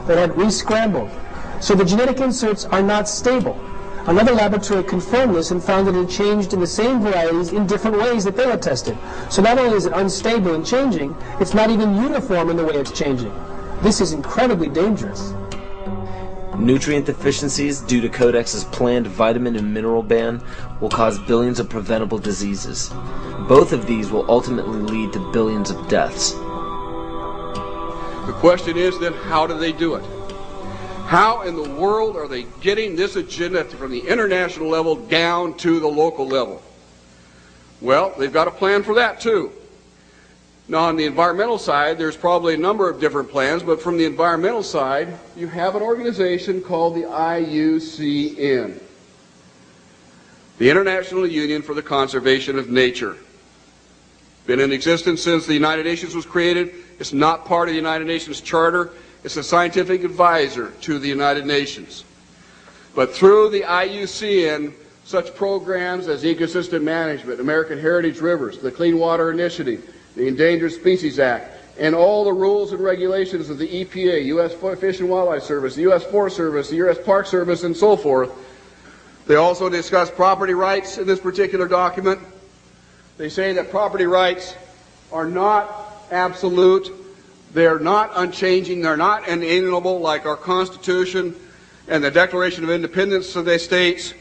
that had re-scrambled. So the genetic inserts are not stable. Another laboratory confirmed this and found that it changed in the same varieties in different ways that they had tested. So not only is it unstable and changing, it's not even uniform in the way it's changing. This is incredibly dangerous. Nutrient deficiencies due to Codex's planned vitamin and mineral ban will cause billions of preventable diseases. Both of these will ultimately lead to billions of deaths. The question is then, how do they do it? How in the world are they getting this agenda from the international level down to the local level? Well, they've got a plan for that too. Now, on the environmental side, there's probably a number of different plans, but from the environmental side, you have an organization called the IUCN, the International Union for the Conservation of Nature. Been in existence since the United Nations was created. It's not part of the United Nations Charter. It's a scientific advisor to the United Nations. But through the IUCN, such programs as ecosystem management, American Heritage Rivers, the Clean Water Initiative, the Endangered Species Act, and all the rules and regulations of the EPA, U.S. Fish and Wildlife Service, the U.S. Forest Service, the U.S. Park Service, and so forth. They also discuss property rights in this particular document. They say that property rights are not absolute, they're not unchanging, they're not inalienable like our Constitution and the Declaration of Independence of the states.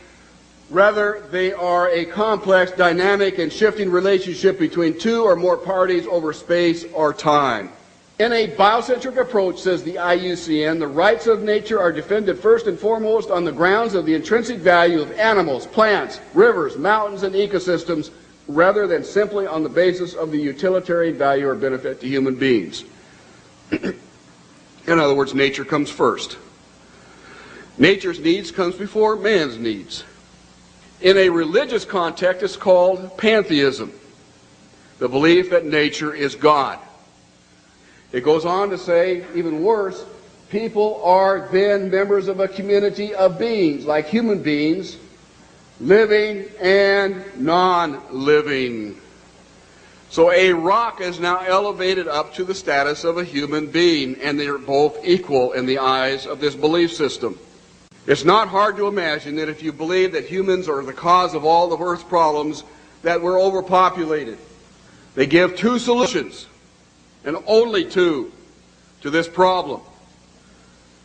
Rather, they are a complex, dynamic, and shifting relationship between two or more parties over space or time. In a biocentric approach, says the IUCN, the rights of nature are defended first and foremost on the grounds of the intrinsic value of animals, plants, rivers, mountains, and ecosystems, rather than simply on the basis of the utilitarian value or benefit to human beings. In other words, nature comes first. Nature's needs comes before man's needs. In a religious context, it's called pantheism, the belief that nature is God. It goes on to say, even worse, people are then members of a community of beings, like human beings, living and non-living. So a rock is now elevated up to the status of a human being, and they are both equal in the eyes of this belief system. It's not hard to imagine that if you believe that humans are the cause of all of Earth's problems, that we're overpopulated. They give two solutions, and only two, to this problem.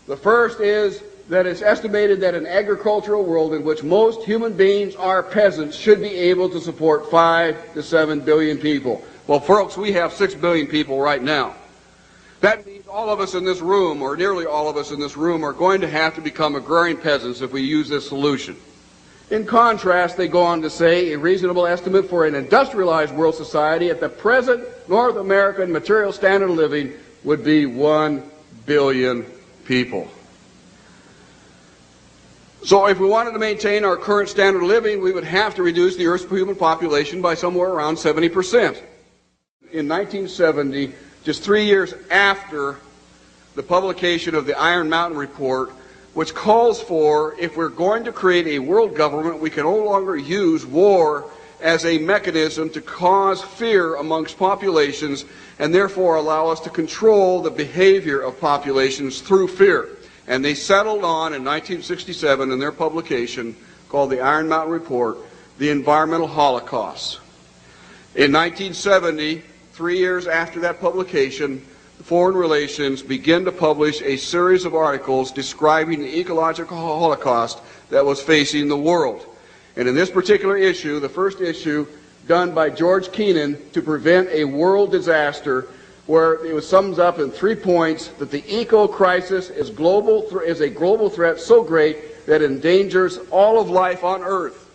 The first is that it's estimated that an agricultural world in which most human beings are peasants should be able to support 5 to 7 billion people. Well, folks, we have 6 billion people right now. That means all of us in this room, or nearly all of us in this room, are going to have to become agrarian peasants if we use this solution. In contrast, they go on to say a reasonable estimate for an industrialized world society at the present North American material standard of living would be 1 billion people. So if we wanted to maintain our current standard of living, we would have to reduce the Earth's human population by somewhere around 70%. In 1970, just 3 years after the publication of the Iron Mountain Report, which calls for, if we're going to create a world government, we can no longer use war as a mechanism to cause fear amongst populations and therefore allow us to control the behavior of populations through fear. And they settled on, in 1967, in their publication called the Iron Mountain Report, the environmental holocaust. In 1970, 3 years after that publication, Foreign Relations began to publish a series of articles describing the ecological holocaust that was facing the world. And in this particular issue, the first issue done by George Kennan to prevent a world disaster, where it sums up in 3 points that the eco-crisis is a global threat so great that it endangers all of life on Earth.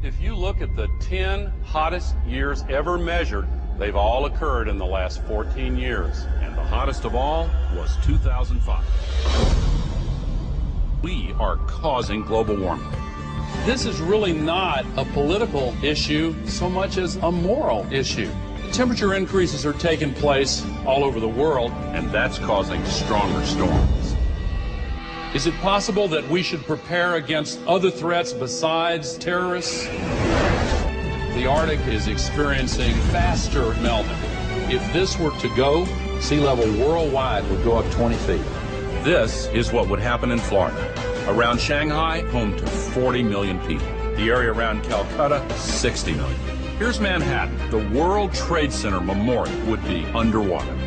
If you look at the 10 hottest years ever measured, they've all occurred in the last 14 years. And the hottest of all was 2005. We are causing global warming. This is really not a political issue so much as a moral issue. Temperature increases are taking place all over the world, and that's causing stronger storms. Is it possible that we should prepare against other threats besides terrorists? The Arctic is experiencing faster melting. If this were to go, sea level worldwide would go up 20 feet. This is what would happen in Florida. Around Shanghai, home to 40 million people. The area around Calcutta, 60 million. Here's Manhattan. The World Trade Center Memorial would be underwater.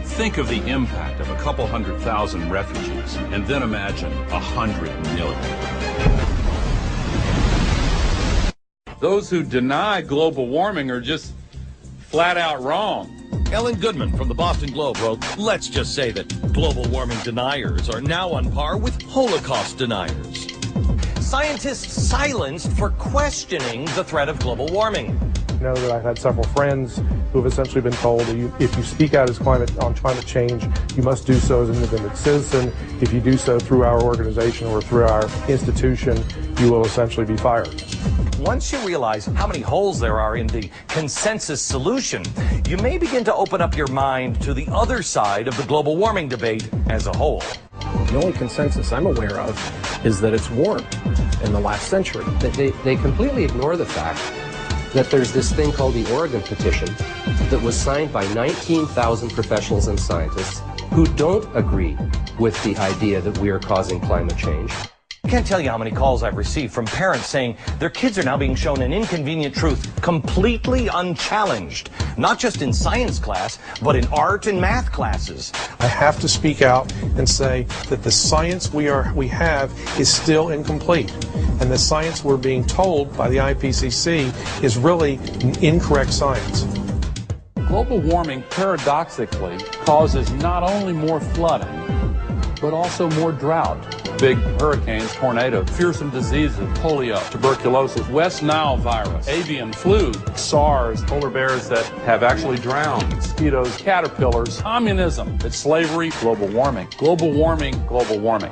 Think of the impact of a couple 100,000 refugees, and then imagine 100 million. Those who deny global warming are just flat out wrong. Ellen Goodman from the Boston Globe wrote, let's just say that global warming deniers are now on par with Holocaust deniers. Scientists silenced for questioning the threat of global warming. I know that I've had several friends who have essentially been told that if you speak out on climate change, you must do so as an independent citizen. If you do so through our organization or through our institution, you will essentially be fired. Once you realize how many holes there are in the consensus solution, you may begin to open up your mind to the other side of the global warming debate as a whole. The only consensus I'm aware of is that it's warm in the last century. They completely ignore the fact that there's this thing called the Oregon Petition that was signed by 19,000 professionals and scientists who don't agree with the idea that we are causing climate change. I can't tell you how many calls I've received from parents saying their kids are now being shown an inconvenient truth completely unchallenged, not just in science class, but in art and math classes. I have to speak out and say that the science we have is still incomplete, and the science we're being told by the IPCC is really incorrect science. Global warming paradoxically causes not only more flooding, but also more drought. Big hurricanes, tornadoes, fearsome diseases, polio, tuberculosis, West Nile virus, avian flu, SARS, polar bears that have actually drowned, mosquitoes, caterpillars, communism, it's slavery, global warming, global warming, global warming.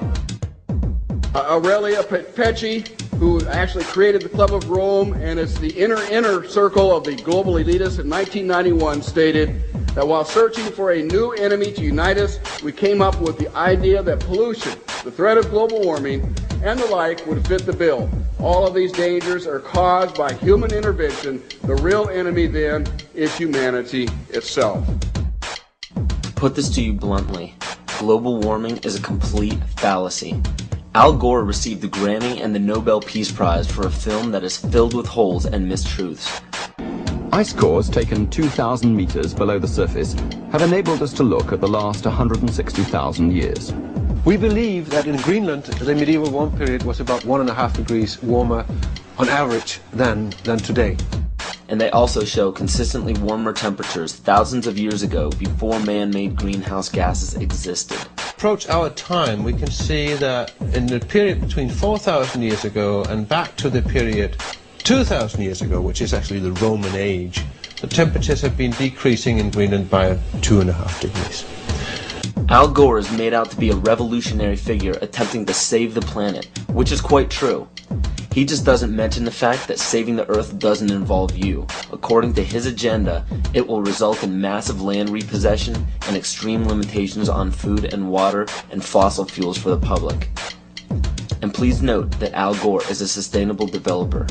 Aurelia Pecci, who actually created the Club of Rome and is the inner circle of the global elitists in 1991, stated that while searching for a new enemy to unite us, we came up with the idea that pollution, the threat of global warming, and the like would fit the bill. All of these dangers are caused by human intervention. The real enemy then is humanity itself. To put this to you bluntly, global warming is a complete fallacy. Al Gore received the Grammy and the Nobel Peace Prize for a film that is filled with holes and mistruths. Ice cores taken 2,000 meters below the surface have enabled us to look at the last 160,000 years. We believe that in Greenland, the medieval warm period was about 1.5 degrees warmer on average than today. And they also show consistently warmer temperatures thousands of years ago before man-made greenhouse gases existed. Approach our time, we can see that in the period between 4,000 years ago and back to the period 2,000 years ago, which is actually the Roman age, the temperatures have been decreasing in Greenland by 2.5 degrees. Al Gore is made out to be a revolutionary figure attempting to save the planet, which is quite true. He just doesn't mention the fact that saving the Earth doesn't involve you. According to his agenda, it will result in massive land repossession and extreme limitations on food and water and fossil fuels for the public. And please note that Al Gore is a sustainable developer.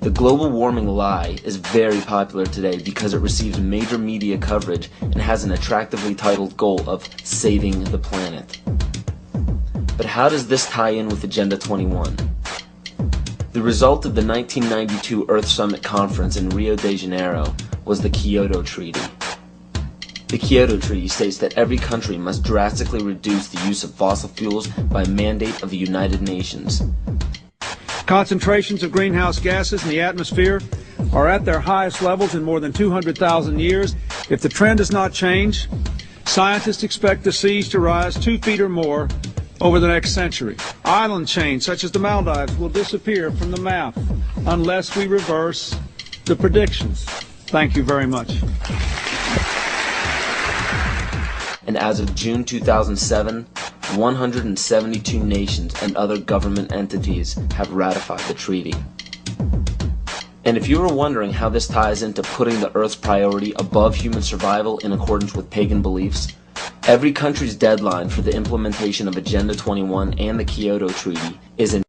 The global warming lie is very popular today because it receives major media coverage and has an attractively titled goal of saving the planet. But how does this tie in with Agenda 21? The result of the 1992 Earth Summit Conference in Rio de Janeiro was the Kyoto Treaty. The Kyoto Treaty states that every country must drastically reduce the use of fossil fuels by mandate of the United Nations. Concentrations of greenhouse gases in the atmosphere are at their highest levels in more than 200,000 years. If the trend does not change, scientists expect the seas to rise 2 feet or more over the next century. Island chains such as the Maldives will disappear from the map unless we reverse the predictions. Thank you very much. And as of June 2007, 172 nations and other government entities have ratified the treaty. And if you were wondering how this ties into putting the Earth's priority above human survival in accordance with pagan beliefs, Every country's deadline for the implementation of Agenda 21 and the Kyoto Treaty is in